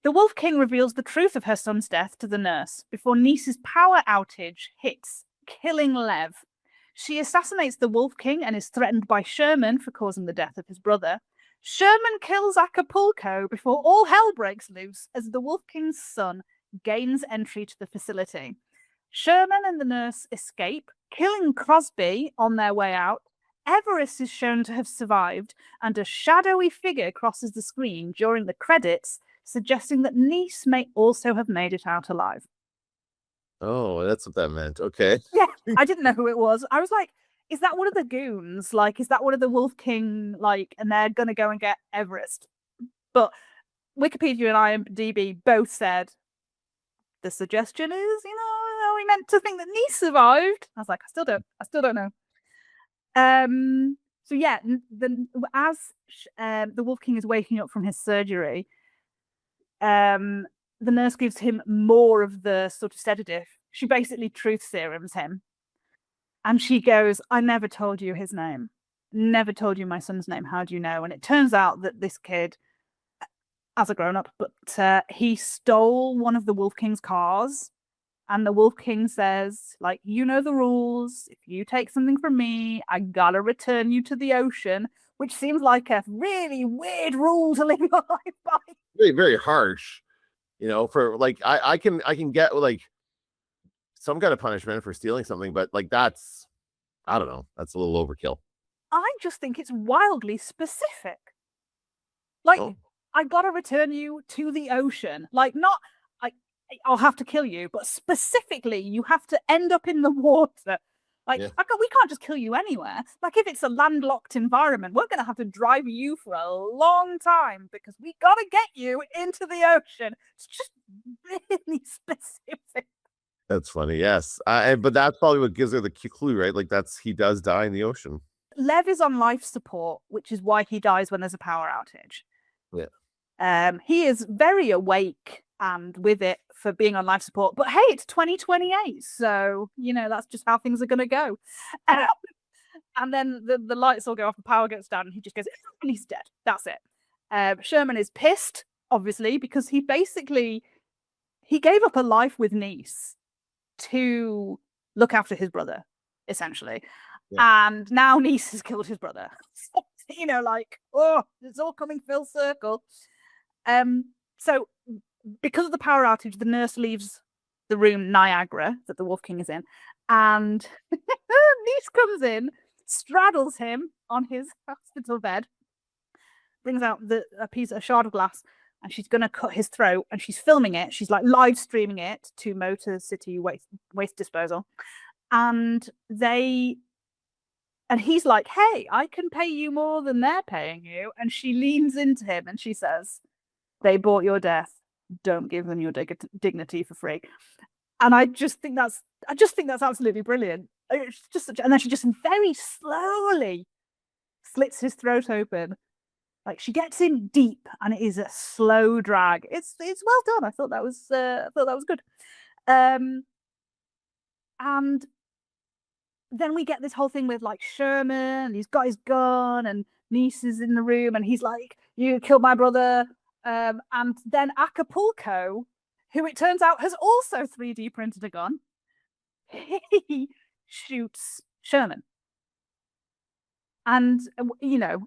The Wolf King reveals the truth of her son's death to the nurse before Niece's power outage hits, killing Lev. She assassinates the Wolf King and is threatened by Sherman for causing the death of his brother. Sherman kills Acapulco before all hell breaks loose as the Wolf King's son gains entry to the facility. Sherman and the nurse escape, killing Crosby on their way out. Everest is shown to have survived, and a shadowy figure crosses the screen during the credits, suggesting that Niece may also have made it out alive. Oh, that's what that meant. Okay. Yeah, I didn't know who it was. I was like, is that one of the goons? Like, is that one of the Wolf King? Like, and they're going to go and get Everest. But Wikipedia and IMDb both said the suggestion is, are we meant to think that Niece survived? I was like, I still don't know. So yeah, as the Wolf King is waking up from his surgery, the nurse gives him more of the sort of sedative. She basically truth serums him. And she goes, I never told you his name. Never told you my son's name. How do you know? And it turns out that this kid, as a grown-up, but he stole one of the Wolf King's cars. And the Wolf King says, like, you know the rules. If you take something from me, I gotta return you to the ocean, which seems like a really weird rule to live your life by. Very, very harsh. For like, I can get like some kind of punishment for stealing something, but like that's, I don't know, that's a little overkill. I just think it's wildly specific. Like, I gotta return you to the ocean. Like, not I'll have to kill you, but specifically, you have to end up in the water. Like, we can't just kill you anywhere. Like, if it's a landlocked environment, we're going to have to drive you for a long time because we got to get you into the ocean. It's just really specific. That's funny, yes. But that's probably what gives her the clue, right? Like, he does die in the ocean. Lev is on life support, which is why he dies when there's a power outage. Yeah. He is very awake and with it for being on life support. But hey, it's 2028, so that's just how things are going to go. And then the lights all go off, the power gets down, and he just goes, and he's dead. That's it. Sherman is pissed, obviously, because he gave up a life with Niece to look after his brother, essentially. Yeah. And now Niece has killed his brother. It's all coming full circle. So because of the power outage, the nurse leaves the room Niagara that the Wolf King is in, and Niece comes in, straddles him on his hospital bed, brings out a shard of glass, and she's going to cut his throat, and she's filming it. She's like live streaming it to Motor City Waste Disposal, and he's like, hey, I can pay you more than they're paying you. And she leans into him and she says, they bought your death. Don't give them your dignity for free. And I just think that's absolutely brilliant. It's just and then she just very slowly slits his throat open. Like, she gets in deep, and it is a slow drag. It's well done. I thought that was good. And then we get this whole thing with like Sherman, and he's got his gun, and Niece is in the room, and he's like, you killed my brother. And then Acapulco, who it turns out has also 3D printed a gun, he shoots Sherman. And,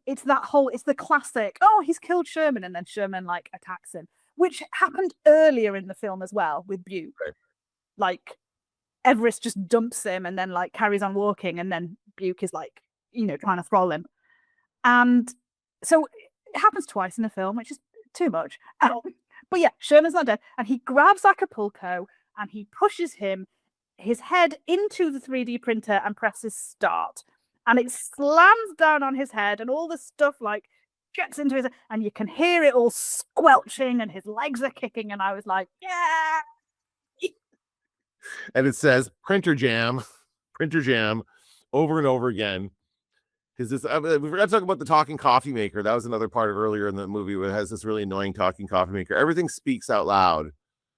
it's the classic, he's killed Sherman, and then Sherman, like, attacks him, which happened earlier in the film as well with Buke. Right. Like, Everest just dumps him and then, like, carries on walking, and then Buke is, like, trying to throttle him. And so it happens twice in the film, which is too much. But yeah, Sherman's not dead, and he grabs Acapulco and he pushes his head into the 3D printer and presses start, and it slams down on his head, and all the stuff like gets into his, and you can hear it all squelching, and his legs are kicking, and I was like, yeah. And it says printer jam over and over again. Because we forgot to talk about the talking coffee maker. That was another part of earlier in the movie where it has this really annoying talking coffee maker. Everything speaks out loud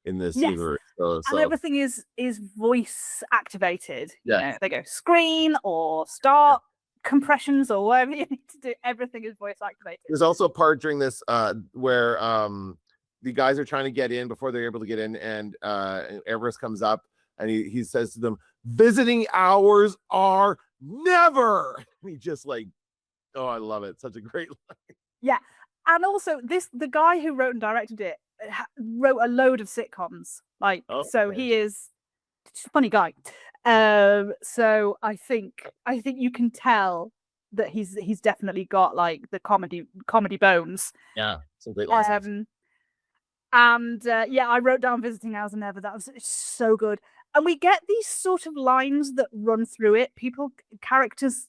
in this universe. So. And everything is voice activated. Yeah. They go screen or start compressions or whatever you need to do. Everything is voice activated. There's also a part during this where the guys are trying to get in before they're able to get in, and Everest comes up and he says to them, visiting hours are never. And he just like, oh, I love it. Such a great line. Yeah. And also the guy who wrote and directed it wrote a load of sitcoms. Like, so he is a funny guy. So I think you can tell that he's definitely got like the comedy bones. Yeah, some great lines. I wrote down visiting hours and never. That was so good. And we get these sort of lines that run through it.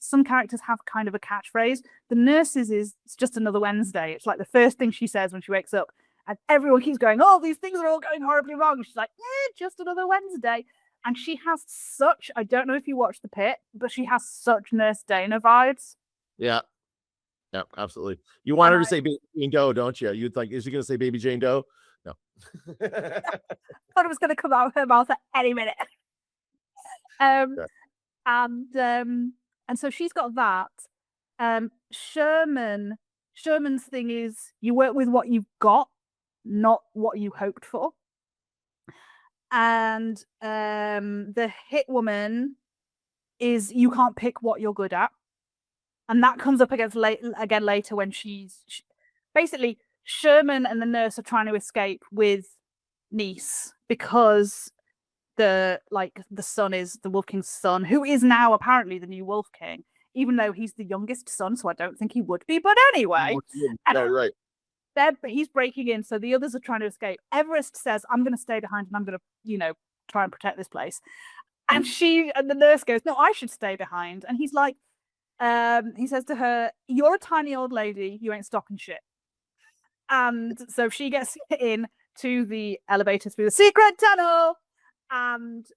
Some characters have kind of a catchphrase. The nurse's is it's just another Wednesday. It's like the first thing she says when she wakes up. And everyone keeps going, oh, these things are all going horribly wrong. She's like, just another Wednesday. And she has such, I don't know if you watched The Pit, but she has such Nurse Dana vibes. Yeah. Yeah, absolutely. You want her to say Baby Jane Doe, don't you? You'd like, is she going to say Baby Jane Doe? No. Thought it was going to come out of her mouth at any minute. And so she's got that. Sherman's thing is you work with what you've got, not what you hoped for. And the hit woman is you can't pick what you're good at. And that comes up again later when basically Sherman and the nurse are trying to escape with Niece because the son is the Wolf King's son, who is now apparently the new Wolf King, even though he's the youngest son, so I don't think he would be. But anyway, no, right. He's breaking in, so the others are trying to escape. Everest says, I'm going to stay behind and I'm going to, try and protect this place. And the nurse goes, no, I should stay behind. And he's like, he says to her, you're a tiny old lady, you ain't stopping shit. And so she gets in to the elevator through the secret tunnel, and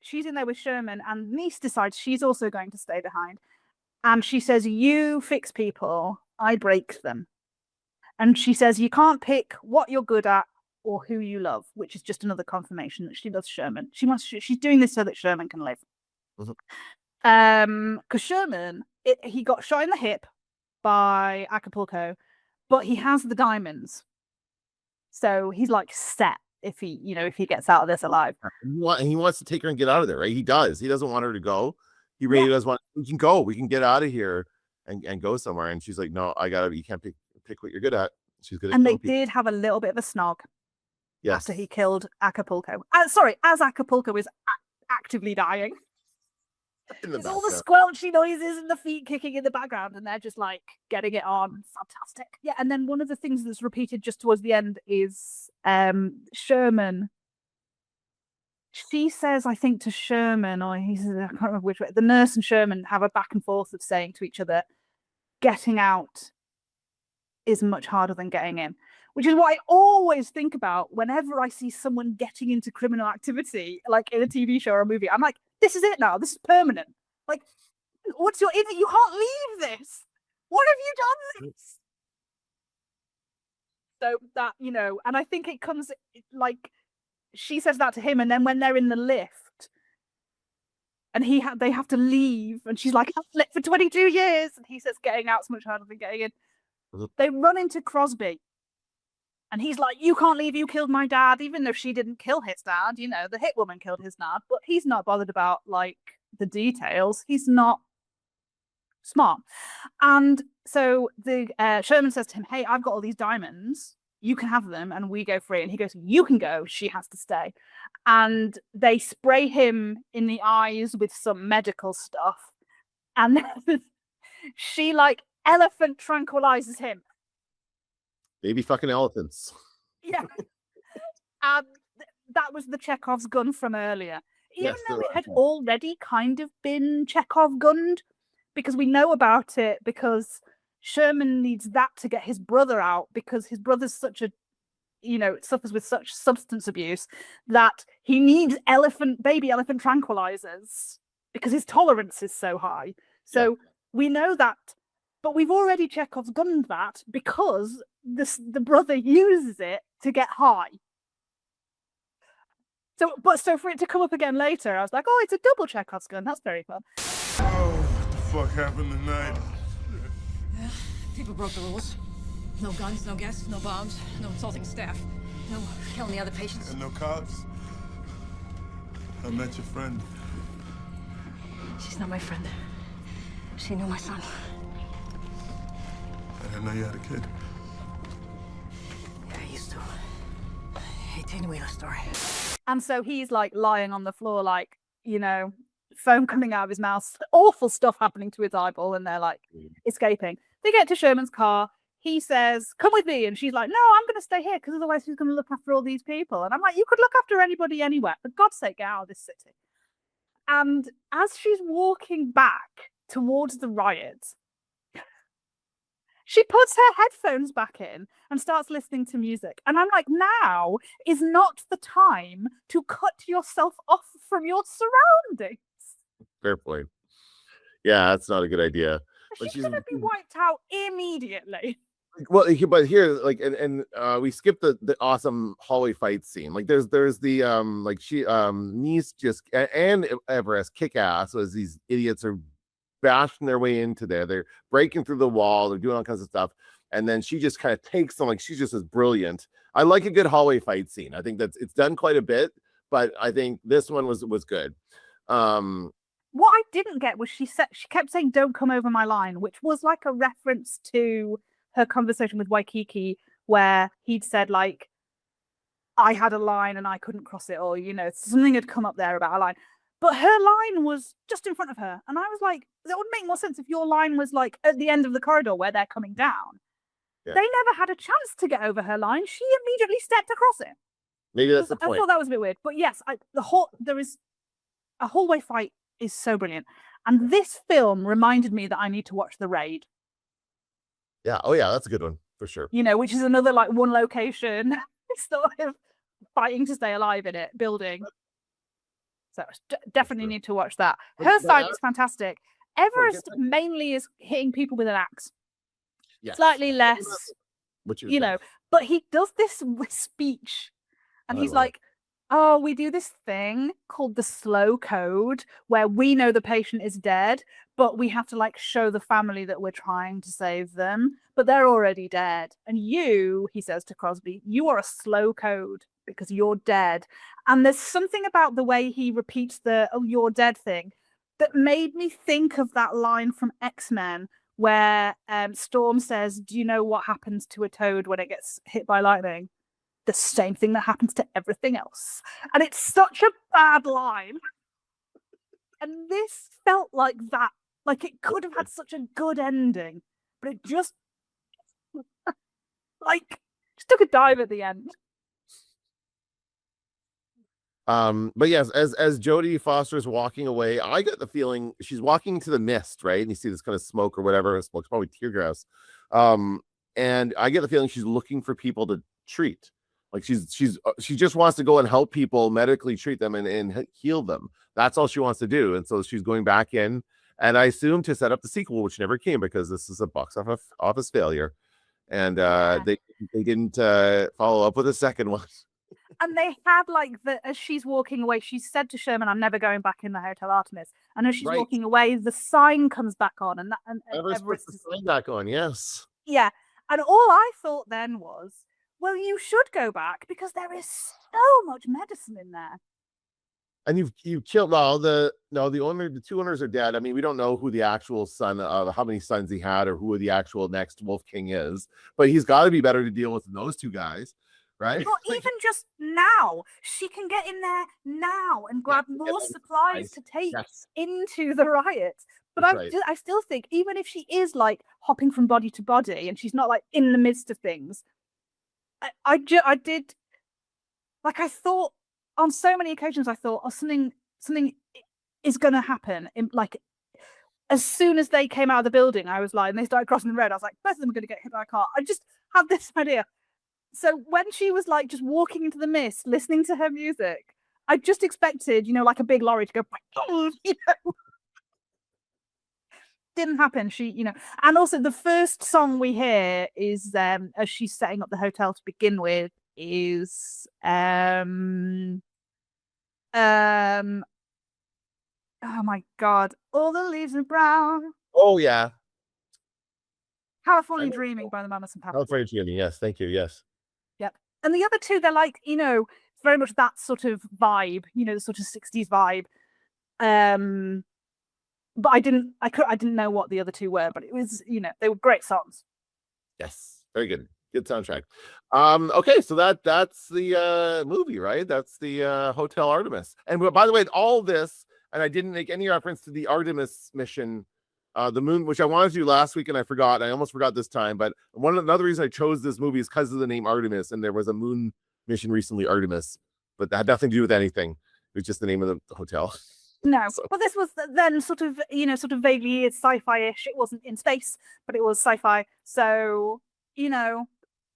she's in there with Sherman, and Niece decides she's also going to stay behind. And she says, you fix people, I break them. And she says, you can't pick what you're good at or who you love, which is just another confirmation that she loves Sherman. She's doing this so that Sherman can live. Because Sherman, he got shot in the hip by Acapulco, but he has the diamonds. So he's like set if he gets out of this alive. And he wants to take her and get out of there, right? He does. He doesn't want her to go. He really does want, we can go. We can get out of here and go somewhere. And she's like, no, you can't pick what you're good at. She's good at and they did have a little bit of a snog after he killed Acapulco. As Acapulco is actively dying. There's all the squelchy noises and the feet kicking in the background, and they're just like getting it on. Fantastic. Yeah, and then one of the things that's repeated just towards the end is Sherman. She says, I think to Sherman, or he says, I can't remember which way, the nurse and Sherman have a back and forth of saying to each other, getting out is much harder than getting in. Which is what I always think about whenever I see someone getting into criminal activity, like in a TV show or a movie. I'm like, this is it now. This is permanent. Like, what's your in it? You can't leave this. What have you done this? So that, and I think it comes like she says that to him, and then when they're in the lift and they have to leave, and she's like, I've lived for 22 years, and he says getting out's much harder than getting in. They run into Crosby. And he's like, you can't leave, you killed my dad, even though she didn't kill his dad, the hit woman killed his dad, but he's not bothered about, like, the details. He's not smart. And so the Sherman says to him, hey, I've got all these diamonds, you can have them, and we go free. And he goes, you can go, she has to stay. And they spray him in the eyes with some medical stuff. And then she, like, elephant tranquilizes him. Baby fucking elephants. Yeah. That was the Chekhov's gun from earlier. Even though it had already kind of been Chekhov gunned, because we know about it, because Sherman needs that to get his brother out, because his brother's suffers with such substance abuse that he needs baby elephant tranquilizers because his tolerance is so high. So we know that, but we've already Chekhov's gunned that because the brother uses it to get high. So for it to come up again later, I was like, oh, it's a double Chekhov's gun. That's very fun. Oh, the fuck happened tonight? People broke the rules. No guns, no gas, no bombs, no insulting staff, no killing the other patients. And no cops? I met your friend. She's not my friend. She knew my son. I didn't know you had a kid. Yeah, I used to. 18-wheeler story. And so he's like lying on the floor, like, you know, foam coming out of his mouth, awful stuff happening to his eyeball, and they're like escaping. They get to Sherman's car. He says, "Come with me," and she's like, "No, I'm going to stay here because otherwise he's going to look after all these people." And I'm like, "You could look after anybody anywhere. For God's sake, get out of this city." And as she's walking back towards the riot, she puts her headphones back in and starts listening to music. And I'm like, now is not the time to cut yourself off from your surroundings. Fair point. Yeah, that's not a good idea. But She's going to be wiped out immediately. Well, but here, like, and we skipped the awesome hallway fight scene. Like, there's the like she niece just and Everest kick ass as these idiots are bashing their way into there. They're breaking through the wall. They're doing all kinds of stuff, and then she just kind of takes them. Like, she's just as brilliant. I like a good hallway fight scene. I think it's done quite a bit, but I think this one was good. What I didn't get was she kept saying, "Don't come over my line," which was like a reference to her conversation with Waikiki, where he'd said, like, I had a line and I couldn't cross it, or, you know, something had come up there about a line. But her line was just in front of her. And I was like, that would make more sense if your line was like at the end of the corridor where they're coming down. Yeah. They never had a chance to get over her line. She immediately stepped across it. Maybe that's the point. I thought that was a bit weird. But yes, there is a hallway fight is so brilliant. And this film reminded me that I need to watch The Raid. Yeah. Oh, yeah. That's a good one for sure. You know, which is another like one location sort of fighting to stay alive in it, building. So definitely need to watch that. Her side is fantastic. Everest mainly is hitting people with an axe. Yes. Slightly less, you know, but he does this with speech. And he's like, "Oh, we do this thing called the slow code where we know the patient is dead, but we have to like show the family that we're trying to save them, but they're already dead. And you," he says to Crosby, "you are a slow code because you're dead." And there's something about the way he repeats the "oh, you're dead" thing that made me think of that line from X-Men where Storm says, "Do you know what happens to a toad when it gets hit by lightning? The same thing that happens to everything else." And it's such a bad line. And this felt like that. Like, it could have had such a good ending, but it just took a dive at the end. But yes, as Jodie Foster's walking away, I get the feeling she's walking to the mist, right? And you see this kind of smoke or whatever, smoke's probably tear gas. And I get the feeling she's looking for people to treat. Like she just wants to go and help people, medically treat them and heal them. That's all she wants to do. And so she's going back in, and I assume to set up the sequel, which never came because this is a box office failure. And they didn't follow up with a second one. And they had as she's walking away, she said to Sherman, "I'm never going back in the Hotel Artemis." And as she's walking away, the sign comes back on, and Everest puts the sign back on. Yes. Yeah, and all I thought then was, well, you should go back because there is so much medicine in there. And you've killed the two owners are dead. I mean, we don't know who the actual son of how many sons he had or who the actual next Wolf King is, but he's got to be better to deal with than those two guys. Right? Well, even just now, she can get in there now and grab more supplies to take into the riots. But I still think, even if she is like hopping from body to body and she's not like in the midst of things, I did, like, I thought on so many occasions, I thought, oh, something is going to happen. Like, as soon as they came out of the building, I was like, and they started crossing the road, I was like, both of them are going to get hit by a car. I just had this idea. So when she was like just walking into the mist, listening to her music, I just expected, you know, like a big lorry to go, you know. Didn't happen. She, you know, and also the first song we hear is as she's setting up the hotel to begin with is oh my God, all the leaves are brown, Oh yeah, California Dreaming by the Mamas and Papas. California Dreaming. Yes, thank you. Yes. Yep. And the other two, they're like, it's very much that sort of vibe, the sort of 60s vibe. But I didn't know what the other two were, but it was, they were great songs. Yes, very good. Good soundtrack. Okay, so that's the movie, right? That's the Hotel Artemis. And by the way, all this, and I didn't make any reference to the Artemis mission, the moon, which I wanted to do last week and I forgot. I almost forgot this time, but another reason I chose this movie is because of the name Artemis, and there was a moon mission recently, Artemis, but that had nothing to do with anything. It was just the name of the hotel. No, but this was then sort of vaguely sci-fi-ish. It wasn't in space, but it was sci-fi. So,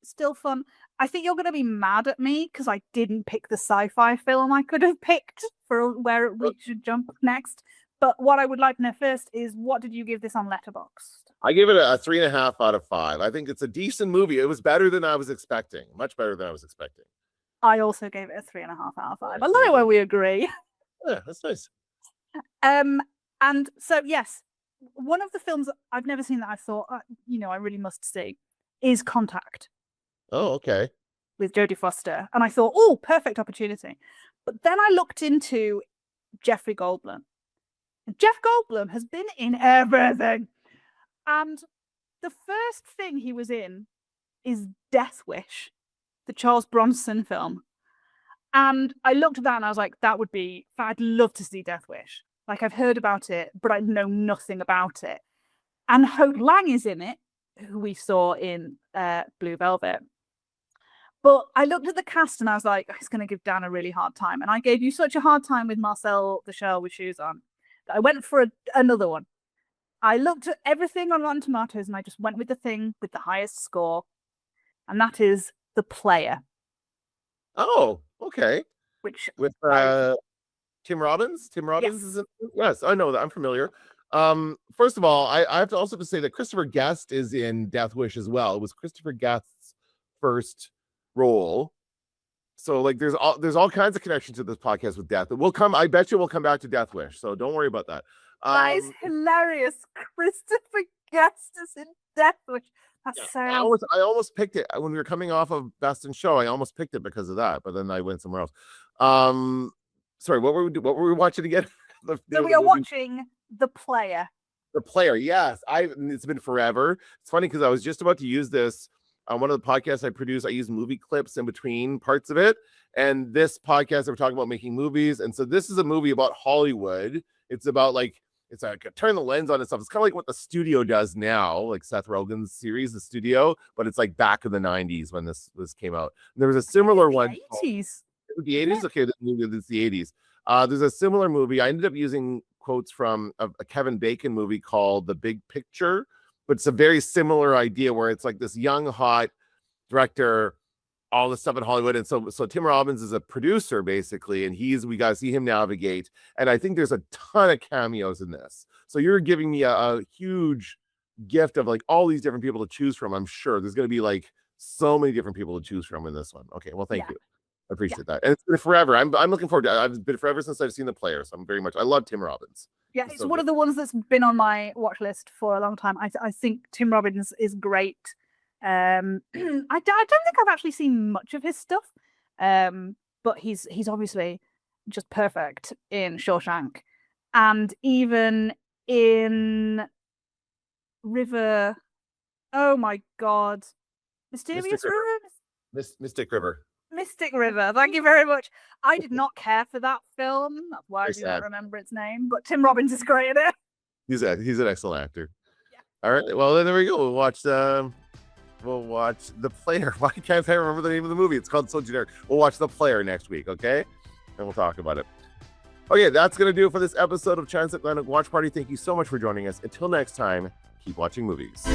still fun. I think you're going to be mad at me because I didn't pick the sci-fi film I could have picked for where we should jump next. But what I would like to know first is, what did you give this on Letterboxd? I gave it a 3.5 out of 5. I think it's a decent movie. It was better than I was expecting. Much better than I was expecting. I also gave it a 3.5 out of 5. I like where we agree. Yeah, that's nice. And so, yes, one of the films I've never seen that I thought, I really must see is Contact. Oh, okay. With Jodie Foster. And I thought, oh, perfect opportunity. But then I looked into Jeffrey Goldblum. And Jeff Goldblum has been in everything. And the first thing he was in is Death Wish, the Charles Bronson film. And I looked at that and I was like, I'd love to see Death Wish. Like, I've heard about it, but I know nothing about it. And Hope Lang is in it, who we saw in Blue Velvet. But I looked at the cast and I was like, it's going to give Dan a really hard time. And I gave you such a hard time with Marcel the Shell with Shoes On that I went for another one. I looked at everything on Rotten Tomatoes and I just went with the thing with the highest score. And that is The Player. Oh, okay. Which with Tim Robbins? Tim Robbins is in, yes, I know that. I'm familiar. First of all, I have to also say that Christopher Guest is in Death Wish as well. It was Christopher Guest's first role. So like there's all kinds of connections to this podcast with Death. I bet you we'll come back to Death Wish. So don't worry about that. That is hilarious. Christopher Guest is in Death Wish. That's so I almost picked it when we were coming off of Best in Show. I almost picked it because of that, but then I went somewhere else. Sorry, what were we watching again? So we are watching The Player. The Player, yes. It's been forever. It's funny because I was just about to use this on one of the podcasts I produce. I use movie clips in between parts of it. And this podcast, we're talking about making movies. And so this is a movie about Hollywood. It's about it's like turn the lens on itself. It's kind of like what the studio does now, like Seth Rogen's series, The Studio, but it's like back in the 90s when this came out. And there was a similar one. 80s. The 80s? Okay, this is the 80s. There's a similar movie. I ended up using quotes from a Kevin Bacon movie called The Big Picture, but it's a very similar idea where it's like this young, hot director, all this stuff in Hollywood. And so Tim Robbins is a producer, basically, and we got to see him navigate. And I think there's a ton of cameos in this. So you're giving me a huge gift of like all these different people to choose from. I'm sure there's going to be like so many different people to choose from in this one. Okay, well, thank you. I appreciate that. And it's been forever. I'm looking forward to it. I've been forever since I've seen The Player. So I love Tim Robbins. Yeah, it's one of the ones that's been on my watch list for a long time. I think Tim Robbins is great. I don't think I've actually seen much of his stuff. But he's obviously just perfect in Shawshank. And even in River, oh my God. Mysterious River? Mystic River. Mystic River. Thank you very much. I did not care for that film. That's why I do not remember its name. But Tim Robbins is great in it. He's an excellent actor. Yeah. All right. Well, then there we go. We'll watch The Player. Why can't I remember the name of the movie? It's called so generic. We'll watch The Player next week, okay? And we'll talk about it. Okay, that's going to do it for this episode of Transatlantic Watch Party. Thank you so much for joining us. Until next time, keep watching movies.